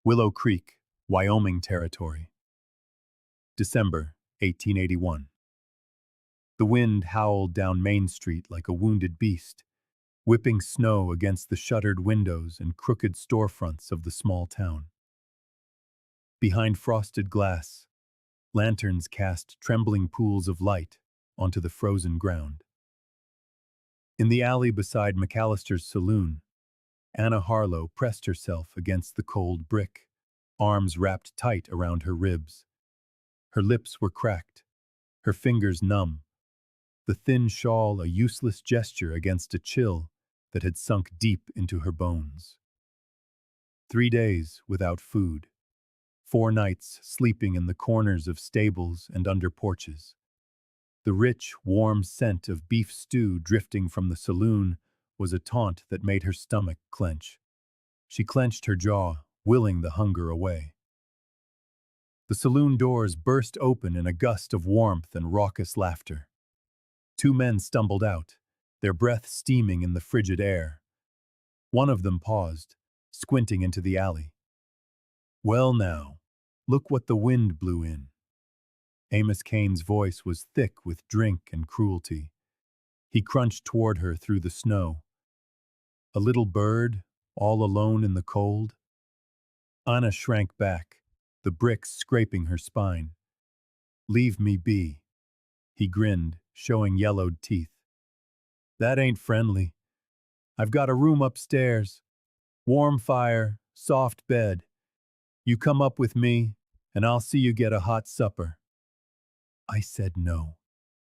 Willow Creek, Wyoming Territory. December 1881. The wind howled down Main Street like a wounded beast, whipping snow against the shuttered windows and crooked storefronts of the small town. Behind frosted glass, lanterns cast trembling pools of light onto the frozen ground. In the alley beside McAllister's saloon, Anna Harlow pressed herself against the cold brick, arms wrapped tight around her ribs. Her lips were cracked, her fingers numb, the thin shawl a useless gesture against a chill that had sunk deep into her bones. 3 days without food, 4 nights sleeping in the corners of stables and under porches. The rich, warm scent of beef stew drifting from the saloon was a taunt that made her stomach clench. She clenched her jaw, willing the hunger away. The saloon doors burst open in a gust of warmth and raucous laughter. 2 men stumbled out, their breath steaming in the frigid air. One of them paused, squinting into the alley. "Well now, look what the wind blew in." Amos Kane's voice was thick with drink and cruelty. He crunched toward her through the snow. A little bird, all alone in the cold? Anna shrank back, the bricks scraping her spine. "Leave me be." He grinned, showing yellowed teeth. "That ain't friendly. I've got a room upstairs. Warm fire, soft bed. You come up with me, and I'll see you get a hot supper." "I said no,"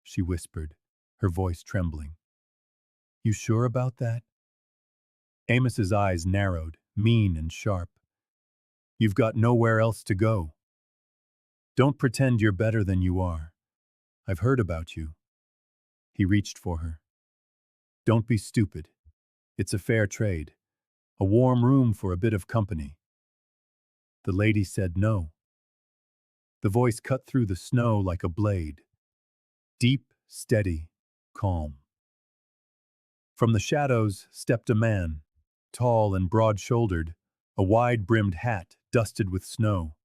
she whispered, her voice trembling. "You sure about that?" Amos's eyes narrowed, mean and sharp. "You've got nowhere else to go. Don't pretend you're better than you are. I've heard about you." He reached for her. "Don't be stupid. It's a fair trade. A warm room for a bit of company." The lady said no. The voice cut through the snow like a blade. Deep, steady, calm. From the shadows stepped a man, tall and broad-shouldered, a wide-brimmed hat dusted with snow.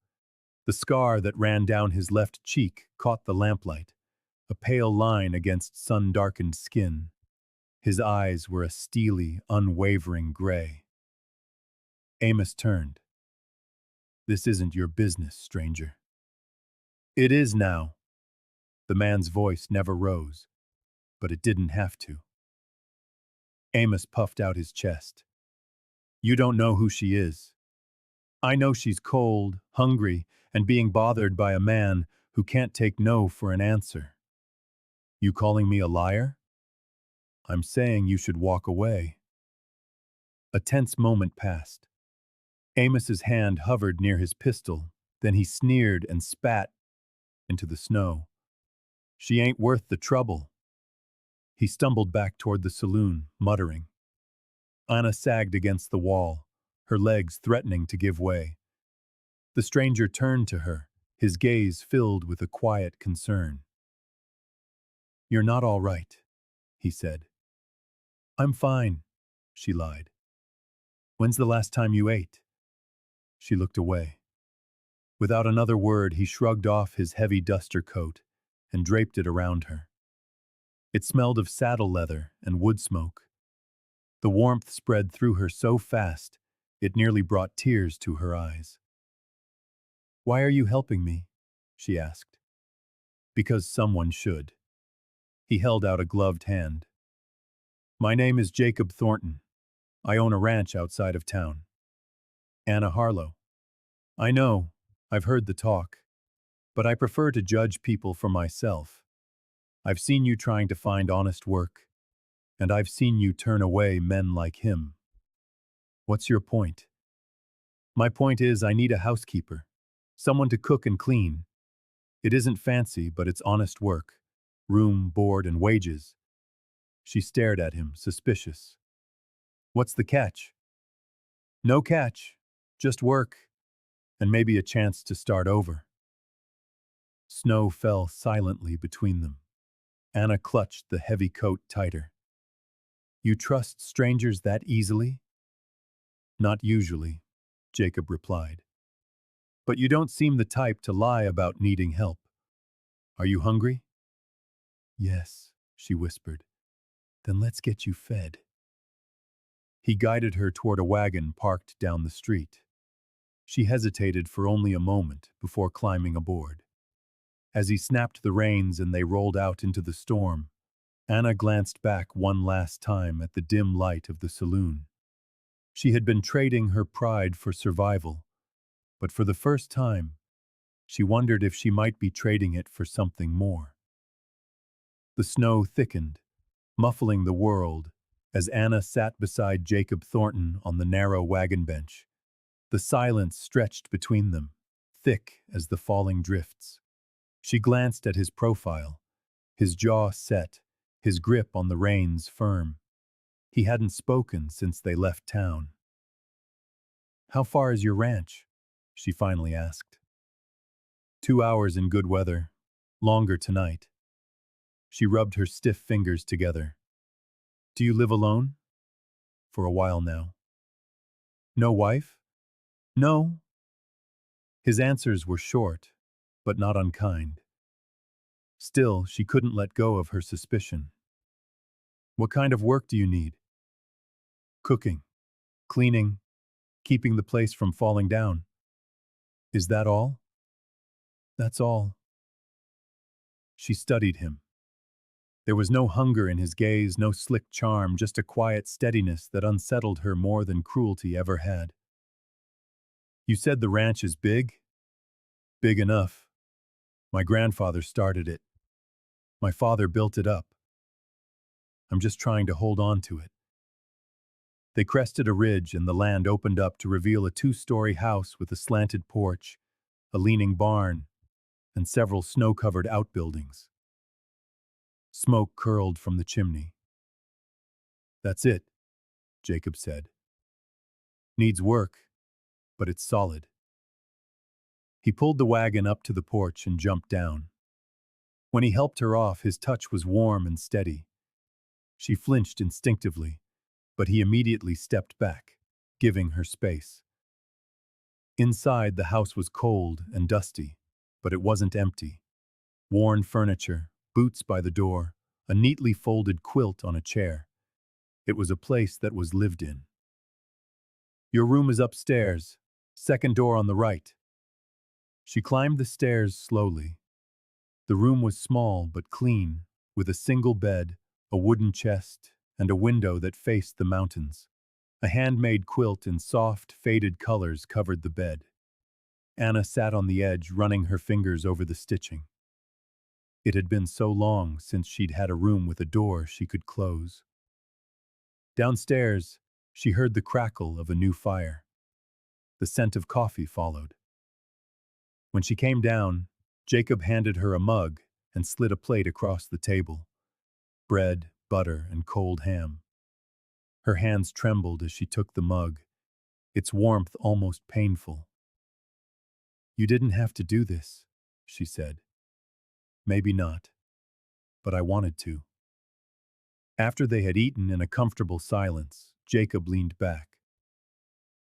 The scar that ran down his left cheek caught the lamplight, a pale line against sun-darkened skin. His eyes were a steely, unwavering gray. Amos turned. "This isn't your business, stranger." "It is now." The man's voice never rose, but it didn't have to. Amos puffed out his chest. "You don't know who she is. I know she's cold, hungry, and being bothered by a man who can't take no for an answer. You calling me a liar?" "I'm saying you should walk away." A tense moment passed. Amos's hand hovered near his pistol, then he sneered and spat into the snow. "She ain't worth the trouble." He stumbled back toward the saloon, muttering. Anna sagged against the wall, her legs threatening to give way. The stranger turned to her, his gaze filled with a quiet concern. "You're not all right," he said. "I'm fine," she lied. "When's the last time you ate?" She looked away. Without another word, he shrugged off his heavy duster coat and draped it around her. It smelled of saddle leather and wood smoke. The warmth spread through her so fast, it nearly brought tears to her eyes. "Why are you helping me?" she asked. "Because someone should." He held out a gloved hand. "My name is Jacob Thornton. I own a ranch outside of town." "Anna Harlow." "I know, I've heard the talk. But I prefer to judge people for myself. I've seen you trying to find honest work, and I've seen you turn away men like him. What's your point?" "My point is I need a housekeeper, someone to cook and clean. It isn't fancy, but it's honest work. Room, board, and wages." She stared at him, suspicious. "What's the catch?" "No catch, just work, and maybe a chance to start over." Snow fell silently between them. Anna clutched the heavy coat tighter. "You trust strangers that easily?" "Not usually," Jacob replied. But you don't seem the type to lie about needing help. Are you hungry? Yes, she whispered. Then let's get you fed. He guided her toward a wagon parked down the street. She hesitated for only a moment before climbing aboard. As he snapped the reins and they rolled out into the storm, Anna glanced back one last time at the dim light of the saloon. She had been trading her pride for survival, but for the first time, she wondered if she might be trading it for something more. The snow thickened, muffling the world, as Anna sat beside Jacob Thornton on the narrow wagon bench. The silence stretched between them, thick as the falling drifts. She glanced at his profile, his jaw set, his grip on the reins firm. He hadn't spoken since they left town. "How far is your ranch?" she finally asked. 2 hours in good weather, longer tonight. She rubbed her stiff fingers together. "Do you live alone?" "For a while now." "No wife?" "No." His answers were short, but not unkind. Still, she couldn't let go of her suspicion. "What kind of work do you need?" "Cooking, cleaning, keeping the place from falling down." "Is that all?" "That's all." She studied him. There was no hunger in his gaze, no slick charm, just a quiet steadiness that unsettled her more than cruelty ever had. "You said the ranch is big?" "Big enough. My grandfather started it. My father built it up. I'm just trying to hold on to it." They crested a ridge and the land opened up to reveal a 2-story house with a slanted porch, a leaning barn, and several snow-covered outbuildings. Smoke curled from the chimney. "That's it," Jacob said. "Needs work, but it's solid." He pulled the wagon up to the porch and jumped down. When he helped her off, his touch was warm and steady. She flinched instinctively, but he immediately stepped back, giving her space. Inside, the house was cold and dusty, but it wasn't empty. Worn furniture, boots by the door, a neatly folded quilt on a chair. It was a place that was lived in. "Your room is upstairs, second door on the right." She climbed the stairs slowly. The room was small but clean, with a single bed, a wooden chest, and a window that faced the mountains. A handmade quilt in soft, faded colors covered the bed. Anna sat on the edge, running her fingers over the stitching. It had been so long since she'd had a room with a door she could close. Downstairs, she heard the crackle of a new fire. The scent of coffee followed. When she came down, Jacob handed her a mug and slid a plate across the table. Bread, butter, and cold ham. Her hands trembled as she took the mug, its warmth almost painful. "You didn't have to do this," she said. "Maybe not, but I wanted to." After they had eaten in a comfortable silence, Jacob leaned back.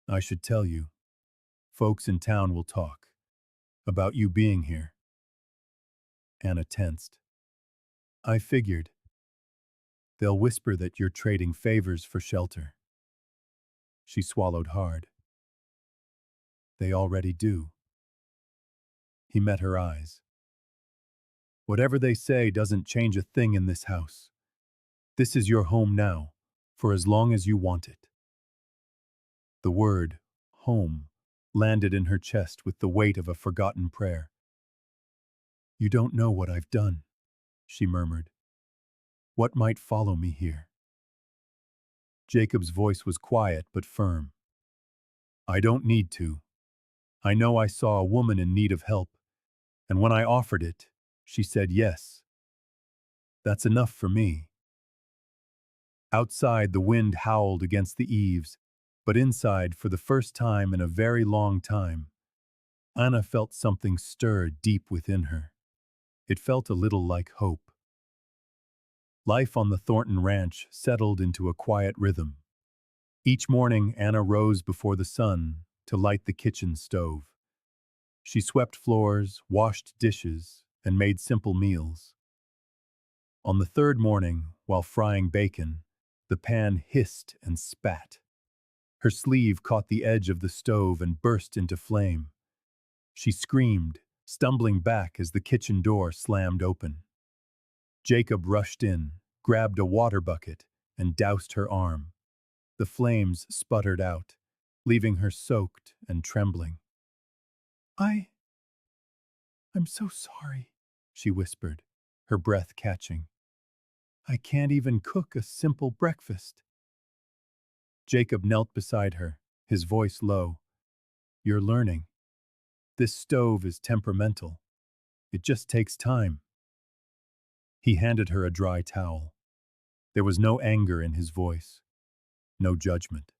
"I should tell you. Folks in town will talk about you being here." Anna tensed. "I figured. They'll whisper that you're trading favors for shelter." She swallowed hard. "They already do." He met her eyes. "Whatever they say doesn't change a thing in this house. This is your home now, for as long as you want it." The word, home, landed in her chest with the weight of a forgotten prayer. "You don't know what I've done," she murmured. "What might follow me here?" Jacob's voice was quiet but firm. "I don't need to. I know I saw a woman in need of help, and when I offered it, she said yes. That's enough for me." Outside, the wind howled against the eaves, but inside, for the first time in a very long time, Anna felt something stir deep within her. It felt a little like hope. Life on the Thornton ranch settled into a quiet rhythm. Each morning, Anna rose before the sun to light the kitchen stove. She swept floors, washed dishes, and made simple meals. On the third morning, while frying bacon, the pan hissed and spat. Her sleeve caught the edge of the stove and burst into flame. She screamed, stumbling back as the kitchen door slammed open. Jacob rushed in, grabbed a water bucket, and doused her arm. The flames sputtered out, leaving her soaked and trembling. I... I'm so sorry, she whispered, her breath catching. I can't even cook a simple breakfast. Jacob knelt beside her, his voice low. You're learning. This stove is temperamental. It just takes time. He handed her a dry towel. There was no anger in his voice, no judgment.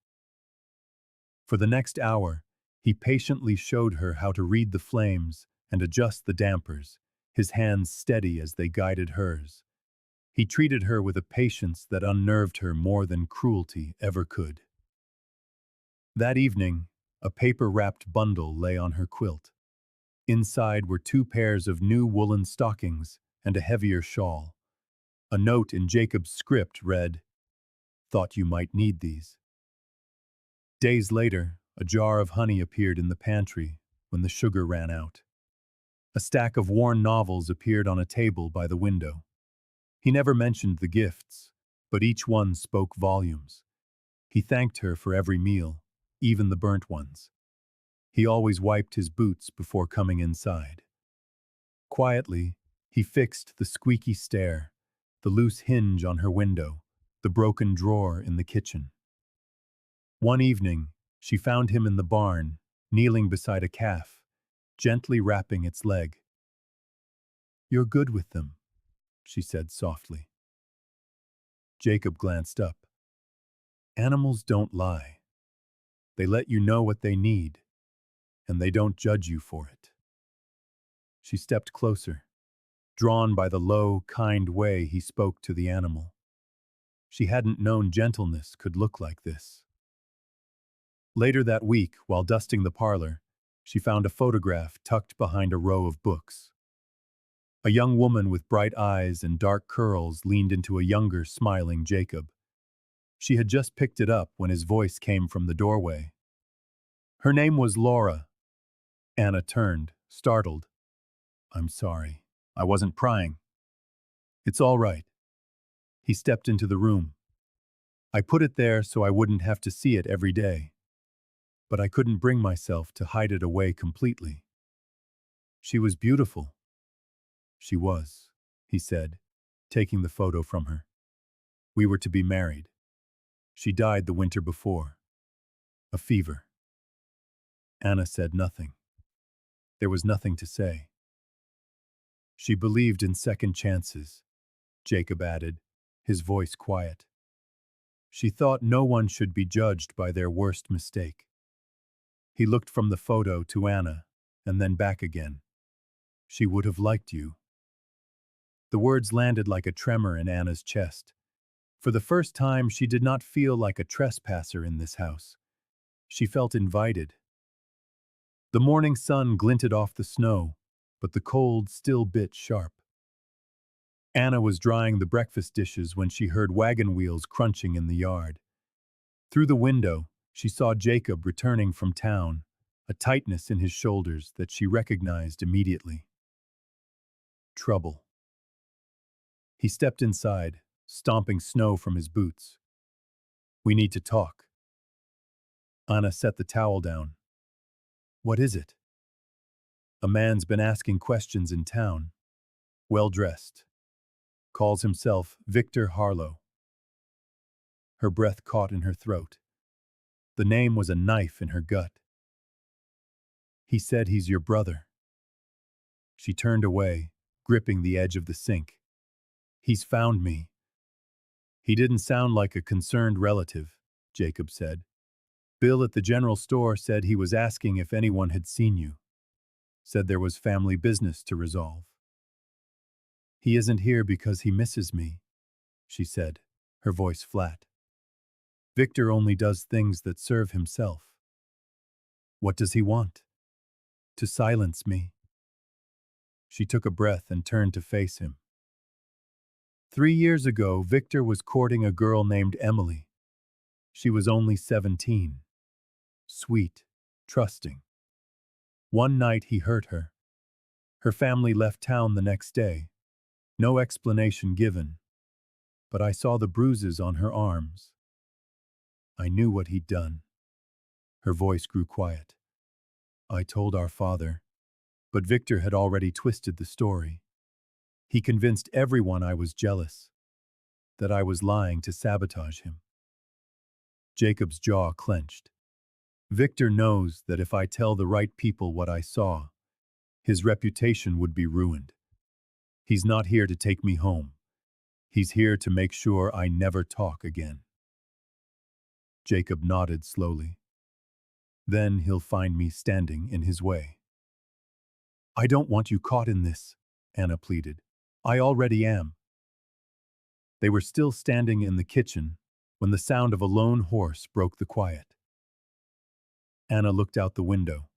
For the next hour, he patiently showed her how to read the flames and adjust the dampers, his hands steady as they guided hers. He treated her with a patience that unnerved her more than cruelty ever could. That evening, a paper-wrapped bundle lay on her quilt. Inside were 2 pairs of new woolen stockings and a heavier shawl. A note in Jacob's script read, "Thought you might need these." Days later, a jar of honey appeared in the pantry when the sugar ran out. A stack of worn novels appeared on a table by the window. He never mentioned the gifts, but each one spoke volumes. He thanked her for every meal, even the burnt ones. He always wiped his boots before coming inside. Quietly, he fixed the squeaky stair, the loose hinge on her window, the broken drawer in the kitchen. One evening, she found him in the barn, kneeling beside a calf, gently wrapping its leg. "You're good with them," she said softly. Jacob glanced up. Animals don't lie. They let you know what they need, and they don't judge you for it. She stepped closer, drawn by the low, kind way he spoke to the animal. She hadn't known gentleness could look like this. Later that week, while dusting the parlor, she found a photograph tucked behind a row of books. A young woman with bright eyes and dark curls leaned into a younger, smiling Jacob. She had just picked it up when his voice came from the doorway. Her name was Laura. Anna turned, startled. "I'm sorry. I wasn't prying." "It's all right." He stepped into the room. "I put it there so I wouldn't have to see it every day. But I couldn't bring myself to hide it away completely." "She was beautiful." "She was," he said, taking the photo from her. "We were to be married. She died the winter before. A fever." Anna said nothing. There was nothing to say. "She believed in second chances," Jacob added, his voice quiet. "She thought no one should be judged by their worst mistake." He looked from the photo to Anna, and then back again. "She would have liked you." The words landed like a tremor in Anna's chest. For the first time, she did not feel like a trespasser in this house. She felt invited. The morning sun glinted off the snow, but the cold still bit sharp. Anna was drying the breakfast dishes when she heard wagon wheels crunching in the yard. Through the window, she saw Jacob returning from town, a tightness in his shoulders that she recognized immediately. Trouble. He stepped inside, stomping snow from his boots. "We need to talk." Anna set the towel down. "What is it?" "A man's been asking questions in town. Well-dressed. Calls himself Victor Harlow." Her breath caught in her throat. The name was a knife in her gut. "He said he's your brother." She turned away, gripping the edge of the sink. "He's found me." "He didn't sound like a concerned relative," Jacob said. "Bill at the general store said he was asking if anyone had seen you. Said there was family business to resolve." "He isn't here because he misses me," she said, her voice flat. "Victor only does things that serve himself." "What does he want?" to silence me. She took a breath and turned to face him. 3 years ago, Victor was courting a girl named Emily. She was only 17. Sweet, trusting. One night he hurt her. Her family left town the next day. No explanation given, but I saw the bruises on her arms. I knew what he'd done. Her voice grew quiet. I told our father, but Victor had already twisted the story. He convinced everyone I was jealous, that I was lying to sabotage him. Jacob's jaw clenched. Victor knows that if I tell the right people what I saw, his reputation would be ruined. He's not here to take me home. He's here to make sure I never talk again. Jacob nodded slowly. Then he'll find me standing in his way. I don't want you caught in this, Anna pleaded. I already am. They were still standing in the kitchen when the sound of a lone horse broke the quiet. Anna looked out the window.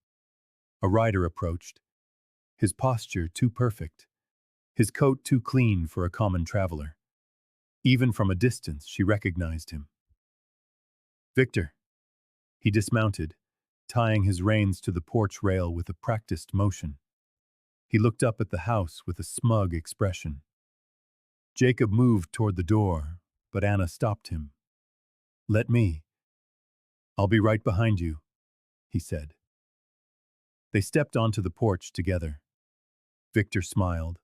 A rider approached, his posture too perfect, his coat too clean for a common traveler. Even from a distance, she recognized him. Victor. He dismounted, tying his reins to the porch rail with a practiced motion. He looked up at the house with a smug expression. Jacob moved toward the door, but Anna stopped him. Let me. I'll be right behind you, he said. They stepped onto the porch together. Victor smiled.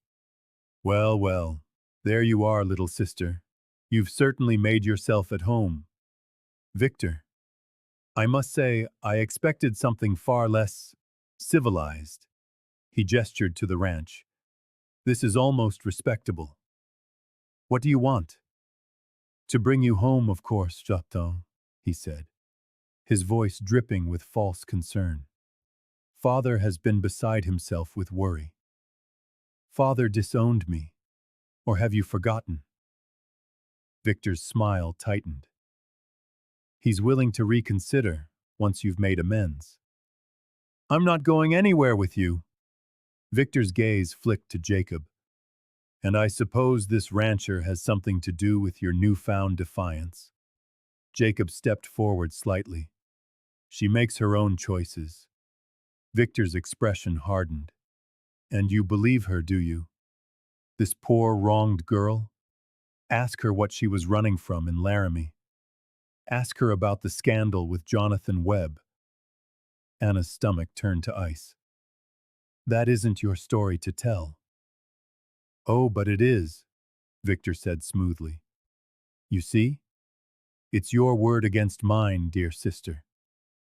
Well, well, there you are, little sister. You've certainly made yourself at home. Victor, I must say I expected something far less civilized. He gestured to the ranch. This is almost respectable. What do you want? To bring you home, of course, Jacob, he said, his voice dripping with false concern. Father has been beside himself with worry. Father disowned me. Or have you forgotten? Victor's smile tightened. He's willing to reconsider once you've made amends. I'm not going anywhere with you. Victor's gaze flicked to Jacob. And I suppose this rancher has something to do with your newfound defiance. Jacob stepped forward slightly. She makes her own choices. Victor's expression hardened. And you believe her, do you? This poor, wronged girl? Ask her what she was running from in Laramie. Ask her about the scandal with Jonathan Webb. Anna's stomach turned to ice. That isn't your story to tell. Oh, but it is, Victor said smoothly. You see? It's your word against mine, dear sister.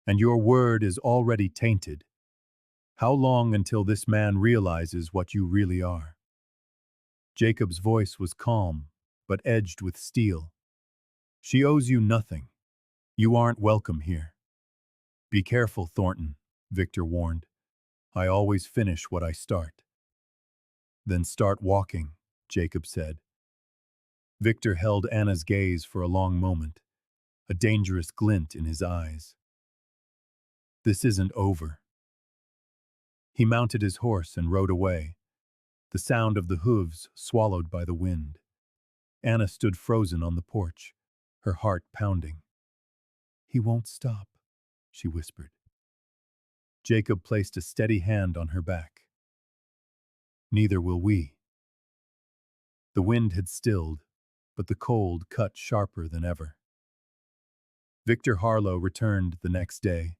And your word is already tainted. How long until this man realizes what you really are? Jacob's voice was calm, but edged with steel. She owes you nothing. You aren't welcome here. Be careful, Thornton, Victor warned. I always finish what I start. Then start walking, Jacob said. Victor held Anna's gaze for a long moment, a dangerous glint in his eyes. This isn't over. He mounted his horse and rode away, the sound of the hooves swallowed by the wind. Anna stood frozen on the porch, her heart pounding. He won't stop, she whispered. Jacob placed a steady hand on her back. Neither will we. The wind had stilled, but the cold cut sharper than ever. Victor Harlow returned the next day,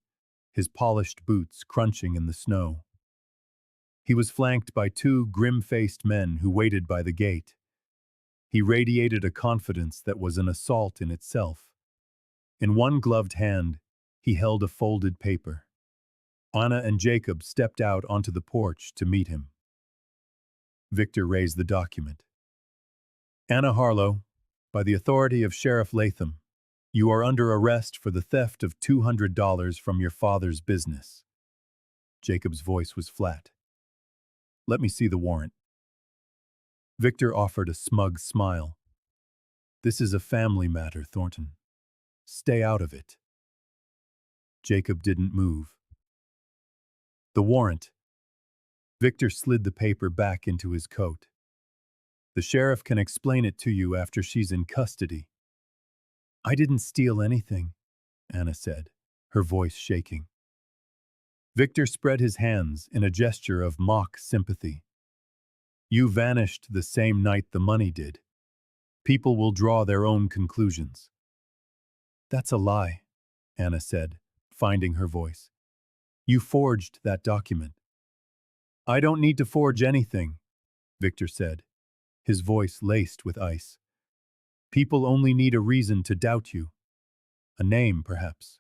his polished boots crunching in the snow. He was flanked by two grim-faced men who waited by the gate. He radiated a confidence that was an assault in itself. In one gloved hand, he held a folded paper. Anna and Jacob stepped out onto the porch to meet him. Victor raised the document. Anna Harlow, by the authority of Sheriff Latham, you are under arrest for the theft of $200 from your father's business. Jacob's voice was flat. Let me see the warrant. Victor offered a smug smile. This is a family matter, Thornton. Stay out of it. Jacob didn't move. The warrant, Victor slid the paper back into his coat. The sheriff can explain it to you after she's in custody. I didn't steal anything, Anna said, her voice shaking. Victor spread his hands in a gesture of mock sympathy. You vanished the same night the money did. People will draw their own conclusions. That's a lie, Anna said, finding her voice. You forged that document. I don't need to forge anything, Victor said, his voice laced with ice. People only need a reason to doubt you. A name, perhaps.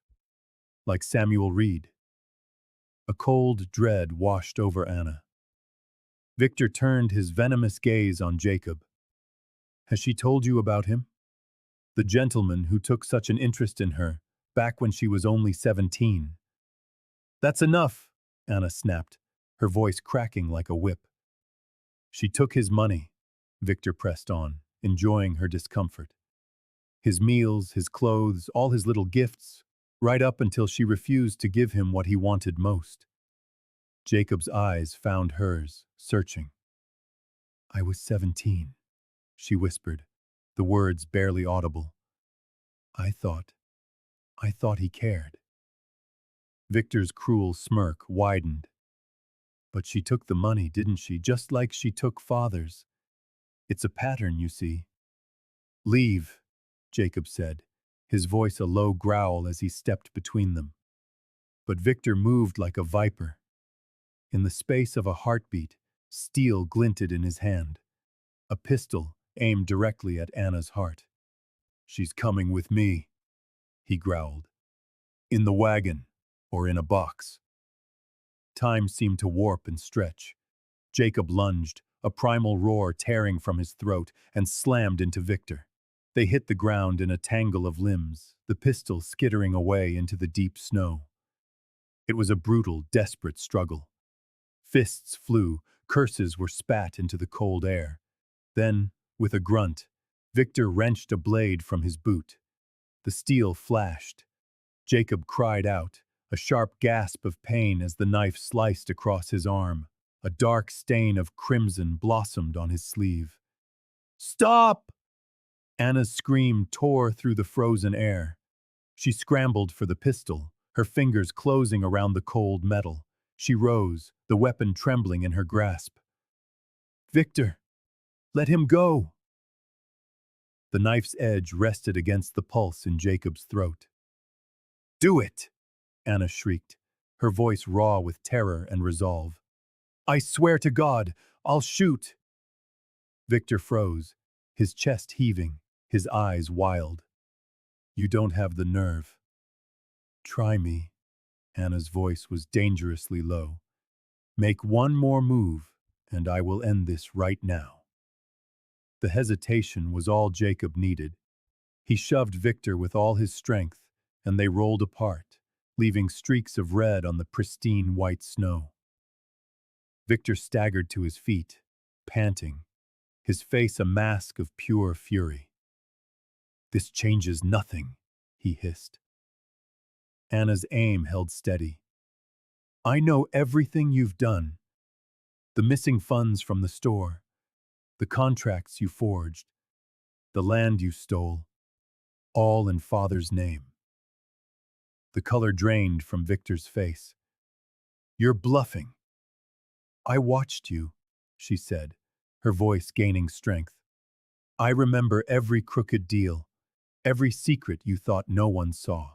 Like Samuel Reed. A cold dread washed over Anna. Victor turned his venomous gaze on Jacob. Has she told you about him? The gentleman who took such an interest in her, back when she was only 17. That's enough, Anna snapped, her voice cracking like a whip. She took his money, Victor pressed on, enjoying her discomfort. His meals, his clothes, all his little gifts, right up until she refused to give him what he wanted most. Jacob's eyes found hers, searching. I was 17, she whispered, the words barely audible. I thought he cared. Victor's cruel smirk widened. But she took the money, didn't she? Just like she took father's. It's a pattern, you see. Leave, Jacob said, his voice a low growl as he stepped between them. But Victor moved like a viper. In the space of a heartbeat, steel glinted in his hand. A pistol aimed directly at Anna's heart. She's coming with me, he growled. In the wagon, or in a box. Time seemed to warp and stretch. Jacob lunged, a primal roar tearing from his throat, and slammed into Victor. They hit the ground in a tangle of limbs, the pistol skittering away into the deep snow. It was a brutal, desperate struggle. Fists flew, curses were spat into the cold air. Then, with a grunt, Victor wrenched a blade from his boot. The steel flashed. Jacob cried out, a sharp gasp of pain as the knife sliced across his arm. A dark stain of crimson blossomed on his sleeve. Stop! Anna's scream tore through the frozen air. She scrambled for the pistol, her fingers closing around the cold metal. She rose, the weapon trembling in her grasp. Victor, let him go! The knife's edge rested against the pulse in Jacob's throat. Do it! Anna shrieked, her voice raw with terror and resolve. I swear to God, I'll shoot! Victor froze, his chest heaving, his eyes wild. You don't have the nerve. Try me. Anna's voice was dangerously low. Make one more move, and I will end this right now. The hesitation was all Jacob needed. He shoved Victor with all his strength, and they rolled apart, leaving streaks of red on the pristine white snow. Victor staggered to his feet, panting, his face a mask of pure fury. This changes nothing, he hissed. Anna's aim held steady. I know everything you've done. The missing funds from the store, the contracts you forged, the land you stole, all in Father's name. The color drained from Victor's face. You're bluffing. I watched you, she said, her voice gaining strength. I remember every crooked deal, every secret you thought no one saw.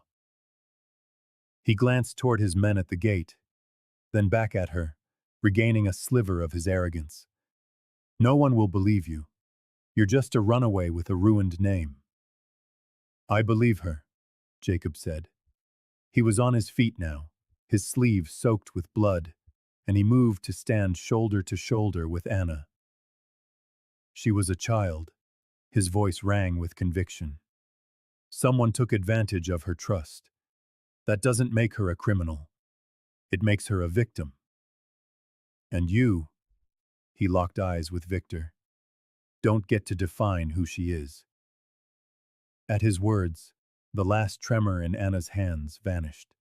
He glanced toward his men at the gate, then back at her, regaining a sliver of his arrogance. No one will believe you. You're just a runaway with a ruined name. I believe her, Jacob said. He was on his feet now, his sleeve soaked with blood, and he moved to stand shoulder to shoulder with Anna. She was a child. His voice rang with conviction. Someone took advantage of her trust. That doesn't make her a criminal. It makes her a victim. And you, he locked eyes with Victor, don't get to define who she is. At his words, the last tremor in Anna's hands vanished.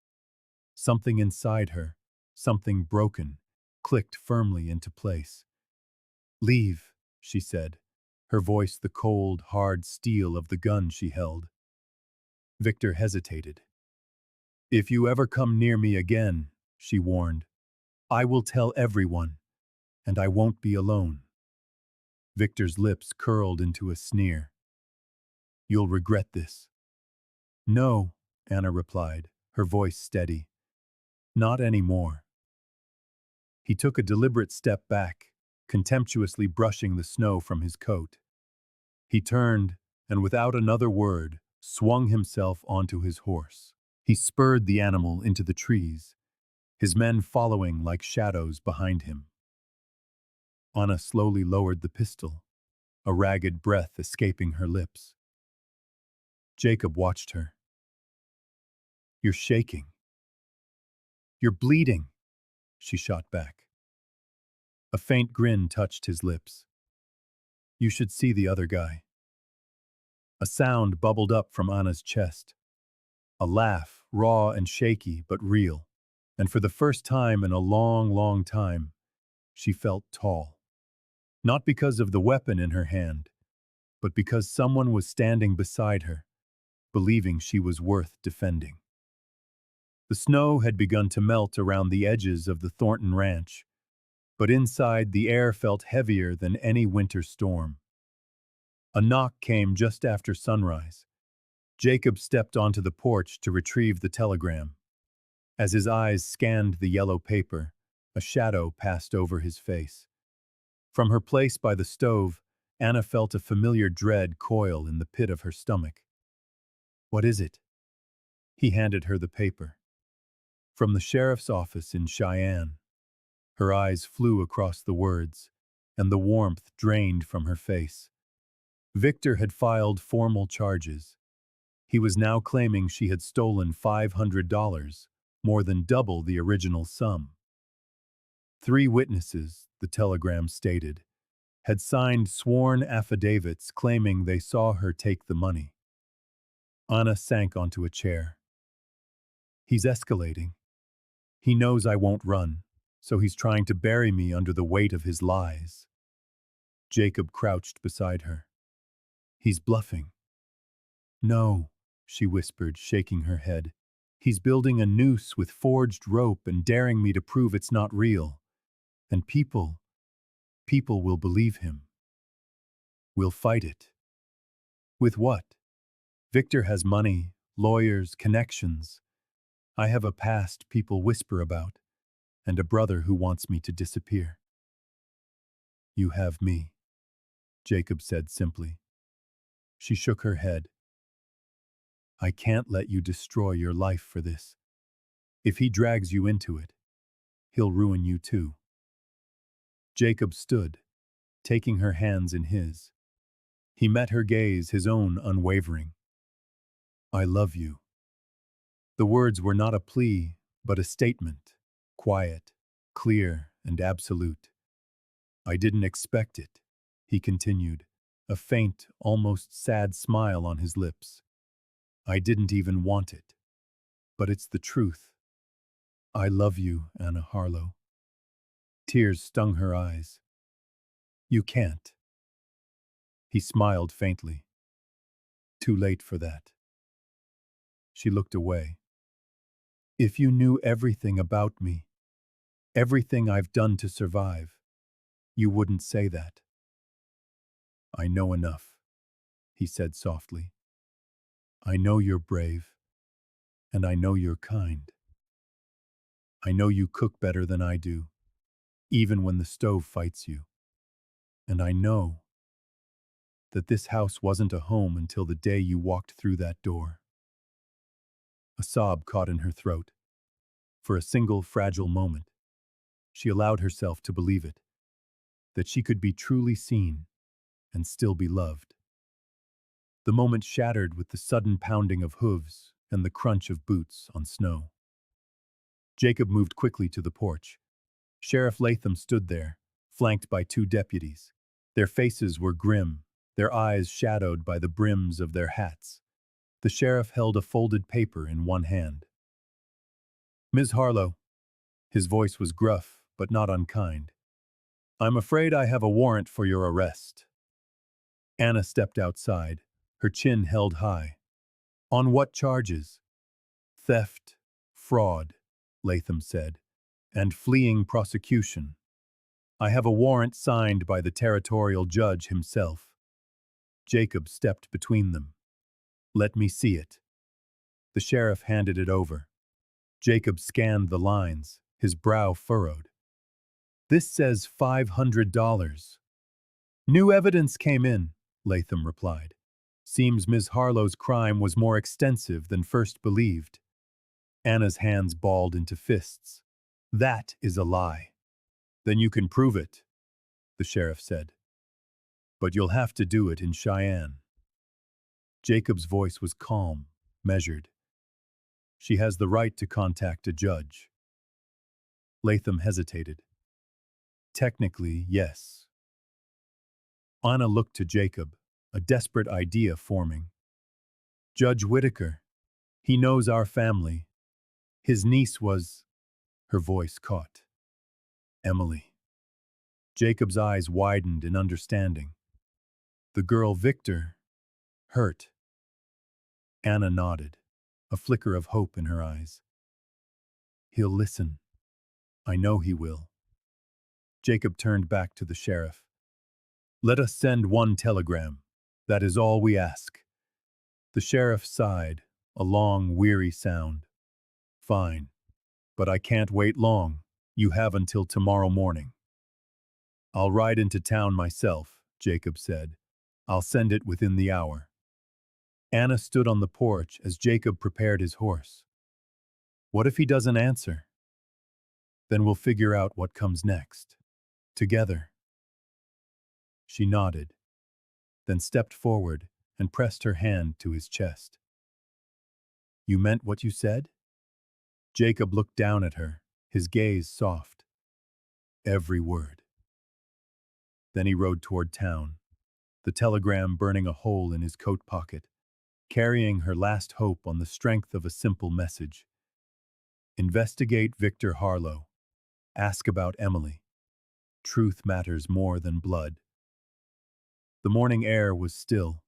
Something inside her, something broken, clicked firmly into place. "Leave," she said, her voice the cold, hard steel of the gun she held. Victor hesitated. "If you ever come near me again," she warned, "I will tell everyone, and I won't be alone." Victor's lips curled into a sneer. "You'll regret this." "No," Anna replied, her voice steady. "Not anymore." He took a deliberate step back, contemptuously brushing the snow from his coat. He turned, and without another word, swung himself onto his horse. He spurred the animal into the trees, his men following like shadows behind him. Anna slowly lowered the pistol, a ragged breath escaping her lips. Jacob watched her. "You're shaking. You're bleeding," she shot back. A faint grin touched his lips. "You should see the other guy." A sound bubbled up from Anna's chest. A laugh, raw and shaky, but real. And for the first time in a long, long time, she felt tall. Not because of the weapon in her hand, but because someone was standing beside her, believing she was worth defending. The snow had begun to melt around the edges of the Thornton ranch, but inside the air felt heavier than any winter storm. A knock came just after sunrise. Jacob stepped onto the porch to retrieve the telegram. As his eyes scanned the yellow paper, a shadow passed over his face. From her place by the stove, Anna felt a familiar dread coil in the pit of her stomach. "What is it?" He handed her the paper. "From the sheriff's office in Cheyenne." Her eyes flew across the words, and the warmth drained from her face. Victor had filed formal charges. He was now claiming she had stolen $500, more than double the original sum. 3 witnesses, the telegram stated, had signed sworn affidavits claiming they saw her take the money. Anna sank onto a chair. "He's escalating. He knows I won't run, so he's trying to bury me under the weight of his lies." Jacob crouched beside her. "He's bluffing." "No," she whispered, shaking her head. "He's building a noose with forged rope and daring me to prove it's not real. And people will believe him. We'll fight it." "With what?" "Victor has money, lawyers, connections. I have a past people whisper about, and a brother who wants me to disappear." "You have me," Jacob said simply. She shook her head. "I can't let you destroy your life for this. If he drags you into it, he'll ruin you too." Jacob stood, taking her hands in his. He met her gaze, his own unwavering. "I love you." The words were not a plea, but a statement, quiet, clear, and absolute. "I didn't expect it," he continued, a faint, almost sad smile on his lips. "I didn't even want it. But it's the truth. I love you, Anna Harlow." Tears stung her eyes. "You can't." He smiled faintly. "Too late for that." She looked away. "If you knew everything about me, everything I've done to survive, you wouldn't say that." "I know enough," he said softly. "I know you're brave, and I know you're kind. I know you cook better than I do, even when the stove fights you. And I know that this house wasn't a home until the day you walked through that door." A sob caught in her throat. For a single fragile moment, she allowed herself to believe it, that she could be truly seen and still be loved. The moment shattered with the sudden pounding of hooves and the crunch of boots on snow. Jacob moved quickly to the porch. Sheriff Latham stood there, flanked by 2 deputies. Their faces were grim, their eyes shadowed by the brims of their hats. The sheriff held a folded paper in one hand. "Ms. Harlow." His voice was gruff, but not unkind. I'm afraid I have a warrant for your arrest. Anna stepped outside, her chin held high. On what charges? Theft, fraud, Latham said, and fleeing prosecution. I have a warrant signed by the territorial judge himself. Jacob stepped between them. Let me see it. The sheriff handed it over. Jacob scanned the lines, his brow furrowed. This says $500. New evidence came in, Latham replied. Seems Ms. Harlow's crime was more extensive than first believed. Anna's hands balled into fists. That is a lie. Then you can prove it, the sheriff said. But you'll have to do it in Cheyenne. Jacob's voice was calm, measured. She has the right to contact a judge. Latham hesitated. Technically, yes. Anna looked to Jacob, a desperate idea forming. Judge Whitaker. He knows our family. His niece was... Her voice caught. Emily. Jacob's eyes widened in understanding. The girl Victor... hurt. Anna nodded, a flicker of hope in her eyes. He'll listen. I know he will. Jacob turned back to the sheriff. Let us send one telegram. That is all we ask. The sheriff sighed, a long, weary sound. Fine. But I can't wait long. You have until tomorrow morning. I'll ride into town myself, Jacob said. I'll send it within the hour. Anna stood on the porch as Jacob prepared his horse. What if he doesn't answer? Then we'll figure out what comes next. Together. She nodded, then stepped forward and pressed her hand to his chest. You meant what you said? Jacob looked down at her, his gaze soft. Every word. Then he rode toward town, the telegram burning a hole in his coat pocket, carrying her last hope on the strength of a simple message. Investigate Victor Harlow. Ask about Emily. Truth matters more than blood. The morning air was still,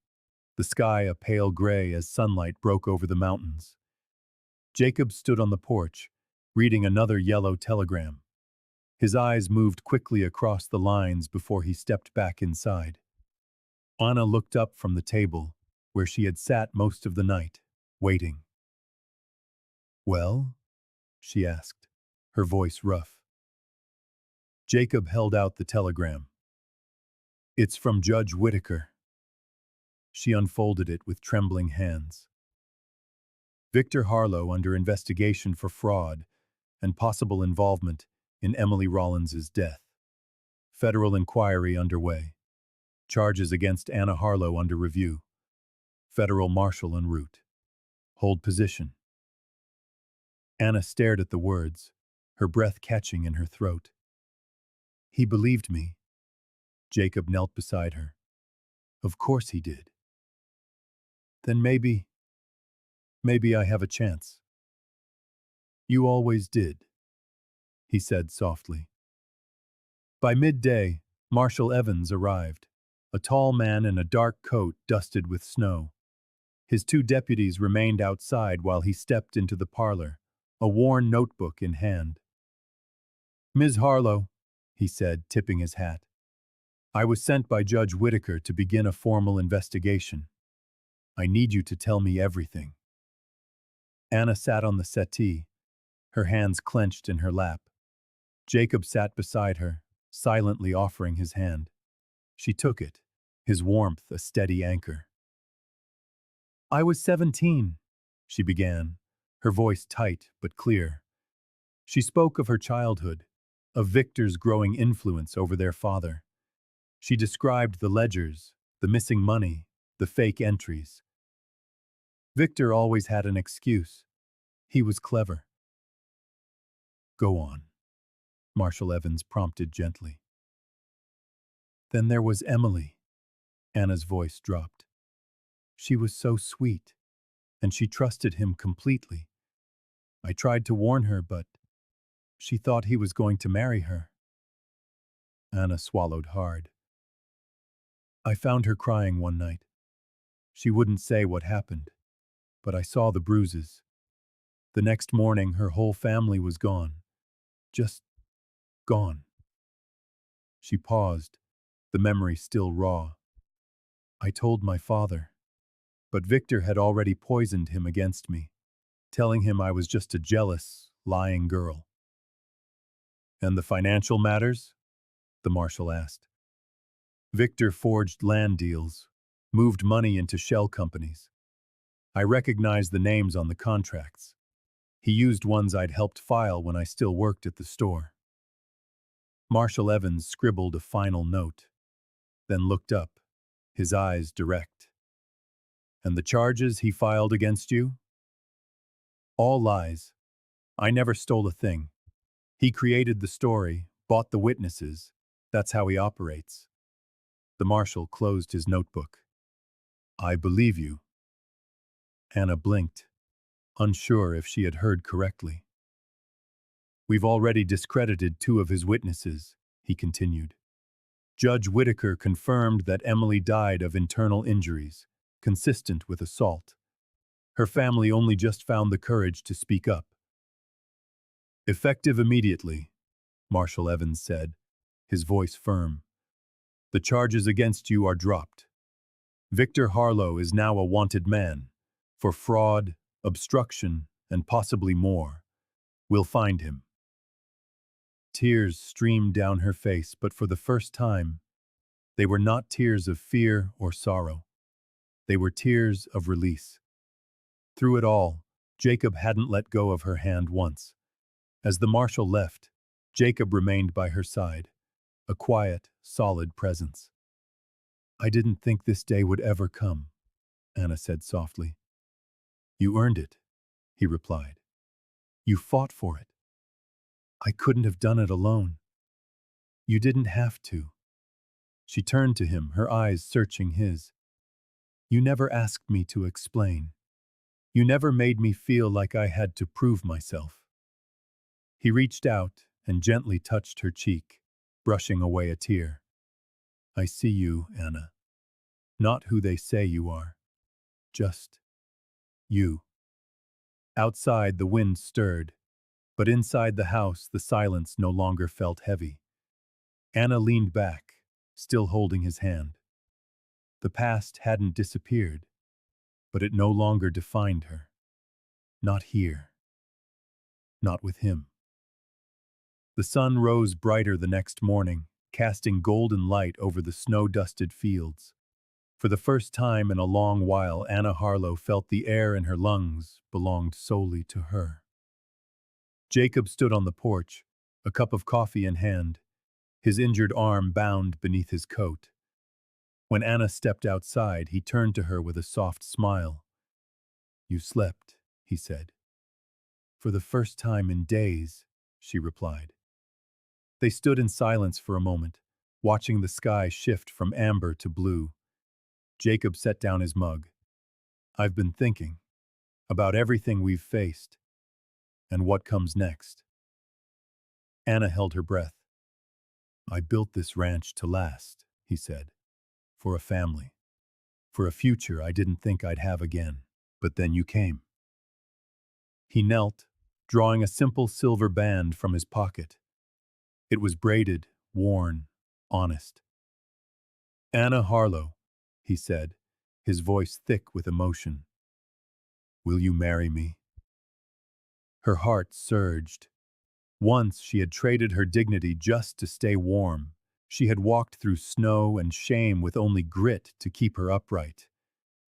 the sky a pale gray as sunlight broke over the mountains. Jacob stood on the porch, reading another yellow telegram. His eyes moved quickly across the lines before he stepped back inside. Anna looked up from the table, where she had sat most of the night, waiting. Well? She asked, her voice rough. Jacob held out the telegram. It's from Judge Whitaker. She unfolded it with trembling hands. Victor Harlow under investigation for fraud and possible involvement in Emily Rollins's death. Federal inquiry underway. Charges against Anna Harlow under review. Federal marshal en route. Hold position. Anna stared at the words, her breath catching in her throat. He believed me. Jacob knelt beside her. Of course he did. Then maybe I have a chance. You always did, he said softly. By midday, Marshal Evans arrived, a tall man in a dark coat dusted with snow. His two deputies remained outside while he stepped into the parlor, a worn notebook in hand. Ms. Harlow, he said, tipping his hat. I was sent by Judge Whitaker to begin a formal investigation. I need you to tell me everything. Anna sat on the settee, her hands clenched in her lap. Jacob sat beside her, silently offering his hand. She took it, his warmth a steady anchor. I was 17, she began, her voice tight but clear. She spoke of her childhood, of Victor's growing influence over their father. She described the ledgers, the missing money, the fake entries. Victor always had an excuse. He was clever. Go on, Marshal Evans prompted gently. Then there was Emily. Anna's voice dropped. She was so sweet, and she trusted him completely. I tried to warn her, but She thought he was going to marry her. Anna swallowed hard. I found her crying one night. She wouldn't say what happened, but I saw the bruises. The next morning, her whole family was gone. Just gone. She paused, the memory still raw. I told my father, but Victor had already poisoned him against me, telling him I was just a jealous, lying girl. And the financial matters? The marshal asked. Victor forged land deals, moved money into shell companies. I recognized the names on the contracts. He used ones I'd helped file when I still worked at the store. Marshal Evans scribbled a final note, then looked up, his eyes direct. And the charges he filed against you? All lies. I never stole a thing. He created the story, bought the witnesses. That's how he operates. The marshal closed his notebook. I believe you. Anna blinked, unsure if she had heard correctly. We've already discredited 2 of his witnesses, he continued. Judge Whitaker confirmed that Emily died of internal injuries, consistent with assault. Her family only just found the courage to speak up. Effective immediately, Marshal Evans said, his voice firm. The charges against you are dropped. Victor Harlow is now a wanted man, for fraud, obstruction, and possibly more. We'll find him. Tears streamed down her face, but for the first time, they were not tears of fear or sorrow. They were tears of release. Through it all, Jacob hadn't let go of her hand once. As the marshal left, Jacob remained by her side, a quiet, solid presence. I didn't think this day would ever come, Anna said softly. You earned it, he replied. You fought for it. I couldn't have done it alone. You didn't have to. She turned to him, her eyes searching his. You never asked me to explain. You never made me feel like I had to prove myself. He reached out and gently touched her cheek, brushing away a tear. I see you, Anna. Not who they say you are. Just you. Outside, the wind stirred, but inside the house, the silence no longer felt heavy. Anna leaned back, still holding his hand. The past hadn't disappeared, but it no longer defined her. Not here. Not with him. The sun rose brighter the next morning, casting golden light over the snow-dusted fields. For the first time in a long while, Anna Harlow felt the air in her lungs belonged solely to her. Jacob stood on the porch, a cup of coffee in hand, his injured arm bound beneath his coat. When Anna stepped outside, he turned to her with a soft smile. You slept, he said. For the first time in days, she replied. They stood in silence for a moment, watching the sky shift from amber to blue. Jacob set down his mug. I've been thinking about everything we've faced and what comes next. Anna held her breath. I built this ranch to last, he said, for a family, for a future I didn't think I'd have again. But then you came. He knelt, drawing a simple silver band from his pocket. It was braided, worn, honest. Anna Harlow, he said, his voice thick with emotion. Will you marry me? Her heart surged. Once she had traded her dignity just to stay warm. She had walked through snow and shame with only grit to keep her upright.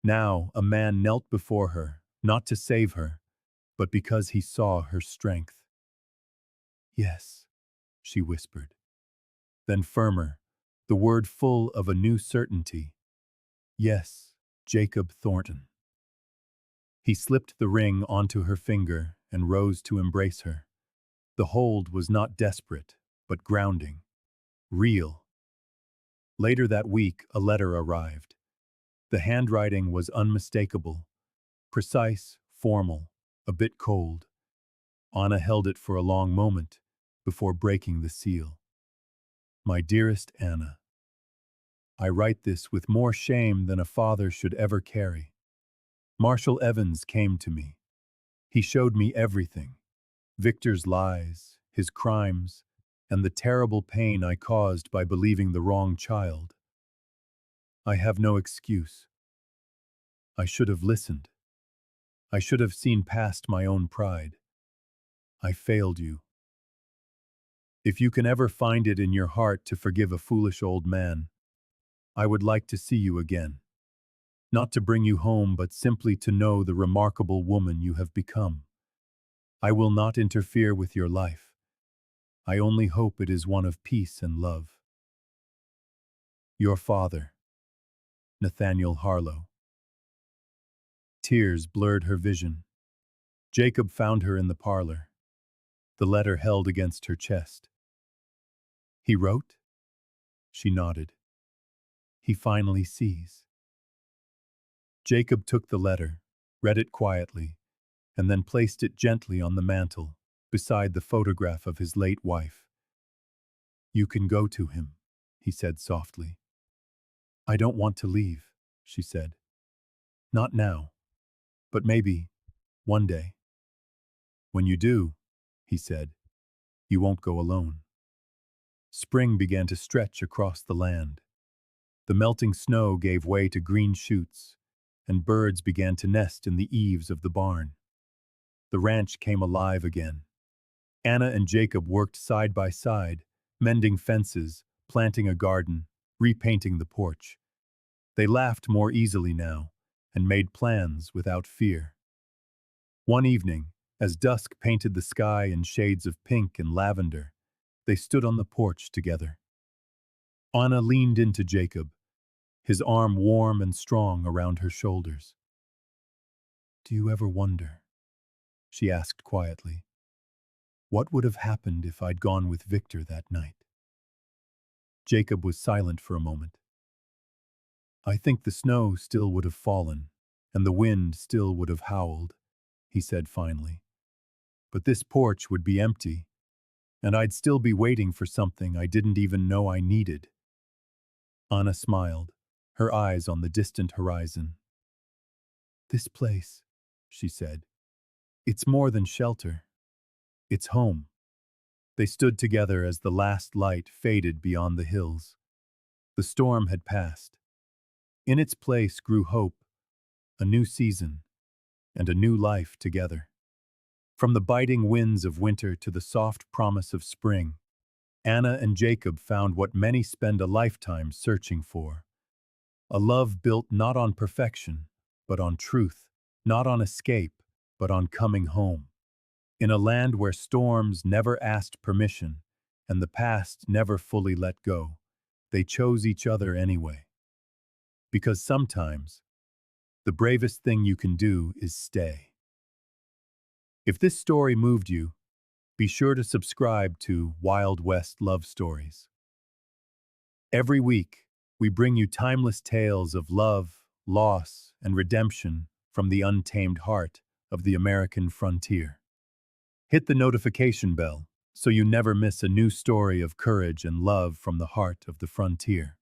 Now a man knelt before her, not to save her, but because he saw her strength. Yes, she whispered. Then firmer, the word full of a new certainty. Yes, Jacob Thornton. He slipped the ring onto her finger and rose to embrace her. The hold was not desperate, but grounding, real. Later that week, a letter arrived. The handwriting was unmistakable, precise, formal, a bit cold. Anna held it for a long moment, before breaking the seal. My dearest Anna, I write this with more shame than a father should ever carry. Marshal Evans came to me. He showed me everything. Victor's lies, his crimes, and the terrible pain I caused by believing the wrong child. I have no excuse. I should have listened. I should have seen past my own pride. I failed you. If you can ever find it in your heart to forgive a foolish old man, I would like to see you again. Not to bring you home, but simply to know the remarkable woman you have become. I will not interfere with your life. I only hope it is one of peace and love. Your father, Nathaniel Harlow. Tears blurred her vision. Jacob found her in the parlor, the letter held against her chest. He wrote? She nodded. He finally sees. Jacob took the letter, read it quietly, and then placed it gently on the mantel, beside the photograph of his late wife. You can go to him, he said softly. I don't want to leave, she said. Not now, but maybe one day. When you do, he said, you won't go alone. Spring began to stretch across the land. The melting snow gave way to green shoots, and birds began to nest in the eaves of the barn. The ranch came alive again. Anna and Jacob worked side by side, mending fences, planting a garden, repainting the porch. They laughed more easily now, and made plans without fear. One evening, as dusk painted the sky in shades of pink and lavender, they stood on the porch together. Anna leaned into Jacob, his arm warm and strong around her shoulders. Do you ever wonder, she asked quietly, what would have happened if I'd gone with Victor that night? Jacob was silent for a moment. I think the snow still would have fallen, and the wind still would have howled, he said finally. But this porch would be empty, and I'd still be waiting for something I didn't even know I needed. Anna smiled, her eyes on the distant horizon. This place, she said, it's more than shelter. It's home. They stood together as the last light faded beyond the hills. The storm had passed. In its place grew hope, a new season, and a new life together. From the biting winds of winter to the soft promise of spring, Anna and Jacob found what many spend a lifetime searching for. A love built not on perfection, but on truth, not on escape, but on coming home. In a land where storms never asked permission, and the past never fully let go, they chose each other anyway. Because sometimes, the bravest thing you can do is stay. If this story moved you, be sure to subscribe to Wild West Love Stories. Every week, we bring you timeless tales of love, loss, and redemption from the untamed heart of the American frontier. Hit the notification bell so you never miss a new story of courage and love from the heart of the frontier.